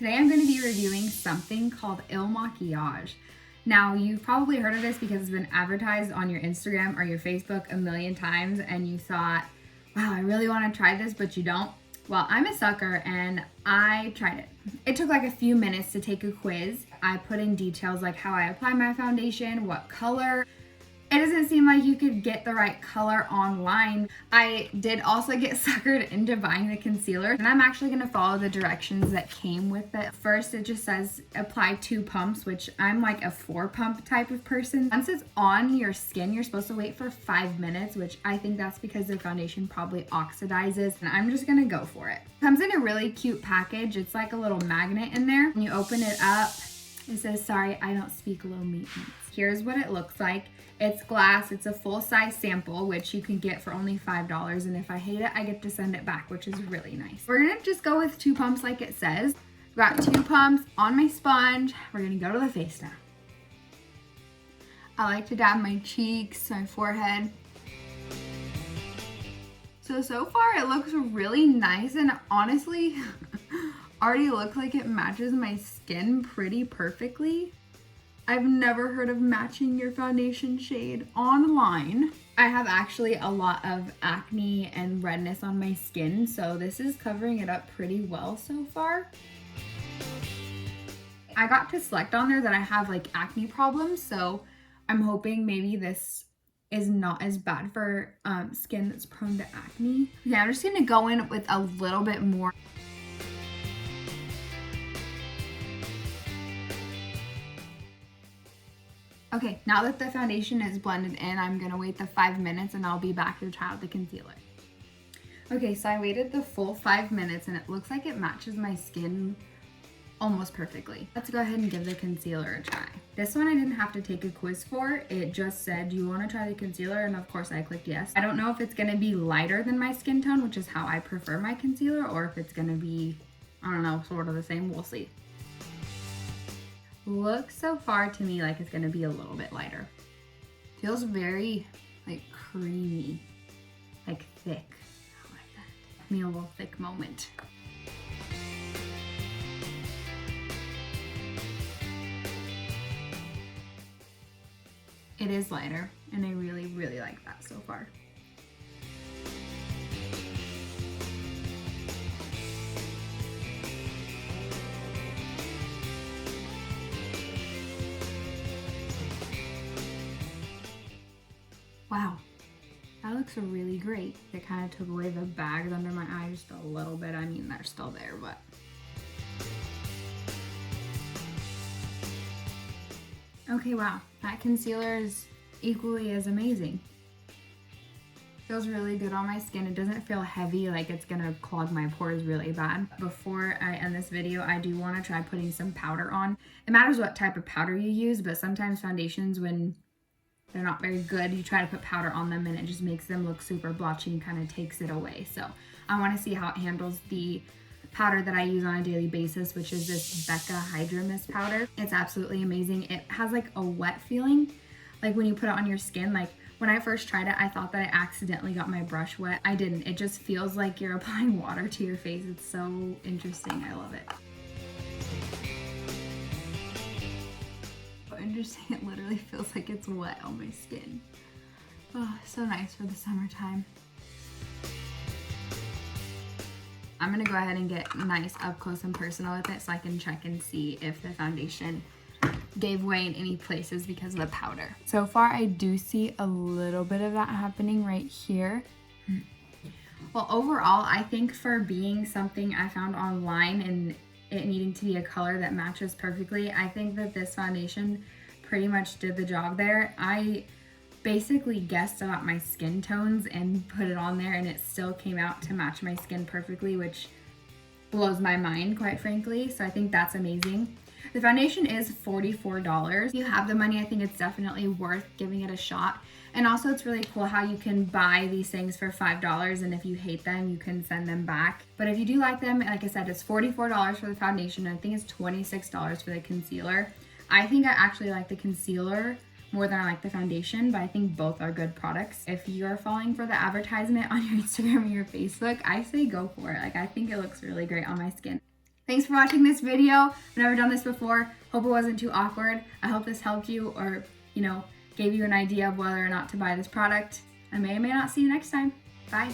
Today I'm going to be reviewing something called Il MAKIAGE. Now, you've probably heard of this because it's been advertised on your Instagram or your Facebook a million times and you thought, wow, I really want to try this, but you don't. Well, I'm a sucker and I tried it. It took like a few minutes to take a quiz. I put in details like how I apply my foundation, what color. It doesn't seem like you could get the right color online. I did also get suckered into buying the concealer, and I'm actually gonna follow the directions that came with it. First, it just says apply 2 pumps, which I'm like a 4-pump type of person. Once it's on your skin, you're supposed to wait for 5 minutes, which I think that's because the foundation probably oxidizes, and I'm just gonna go for it. Comes in a really cute package. It's like a little magnet in there. When you open it up, it says, sorry, I don't speak low maintenance. Here's what it looks like. It's glass, it's a full-size sample, which you can get for only $5, and if I hate it, I get to send it back, which is really nice. We're gonna just go with 2 pumps like it says. Got 2 pumps on my sponge. We're gonna go to the face now. I like to dab my cheeks, my forehead. So far it looks really nice, and honestly, already looks like it matches my skin pretty perfectly. I've never heard of matching your foundation shade online. I have actually a lot of acne and redness on my skin, so this is covering it up pretty well so far. I got to select on there that I have like acne problems, so I'm hoping maybe this is not as bad for skin that's prone to acne. Okay, I'm just gonna go in with a little bit more. Okay, now that the foundation is blended in, I'm gonna wait the 5 minutes and I'll be back to try out the concealer. Okay, so I waited the full 5 minutes and it looks like it matches my skin almost perfectly. Let's go ahead and give the concealer a try. This one I didn't have to take a quiz for. It just said, do you wanna try the concealer? And of course I clicked yes. I don't know if it's gonna be lighter than my skin tone, which is how I prefer my concealer, or if it's gonna be, I don't know, sort of the same, we'll see. Looks so far to me like it's gonna be a little bit lighter. Feels very like creamy, like thick. I like that. Give me a little thick moment. It is lighter, and I really, really like that so far. Wow, that looks really great. It kind of took away the bags under my eyes just a little bit. I mean, they're still there, but. Okay, wow, that concealer is equally as amazing. Feels really good on my skin. It doesn't feel heavy, like it's gonna clog my pores really bad. Before I end this video, I do wanna try putting some powder on. It matters what type of powder you use, but sometimes foundations, when they're not very good, you try to put powder on them and it just makes them look super blotchy and kind of takes it away. So I want to see how it handles the powder that I use on a daily basis, which is this Becca Hydra Mist powder. It's absolutely amazing. It has like a wet feeling, like when you put it on your skin. Like when I first tried it, I thought that I accidentally got my brush wet. I didn't. It just feels like you're applying water to your face. It's so interesting. I love it. Interesting, it literally feels like it's wet on my skin. Oh, so nice for the summertime. I'm gonna go ahead and get nice up close and personal with it so I can check and see if the foundation gave way in any places because of the powder. So far I do see a little bit of that happening right here. Well, overall, I think for being something I found online and it needing to be a color that matches perfectly, I think that this foundation pretty much did the job there. I basically guessed about my skin tones and put it on there and it still came out to match my skin perfectly, which blows my mind, quite frankly. So I think that's amazing. The foundation is $44. If you have the money, I think it's definitely worth giving it a shot. And also it's really cool how you can buy these things for $5 and if you hate them, you can send them back. But if you do like them, like I said, it's $44 for the foundation and I think it's $26 for the concealer. I think I actually like the concealer more than I like the foundation, but I think both are good products. If you're falling for the advertisement on your Instagram or your Facebook, I say go for it. Like, I think it looks really great on my skin. Thanks for watching this video. I've never done this before. Hope it wasn't too awkward. I hope this helped you or, gave you an idea of whether or not to buy this product. I may or may not see you next time. Bye.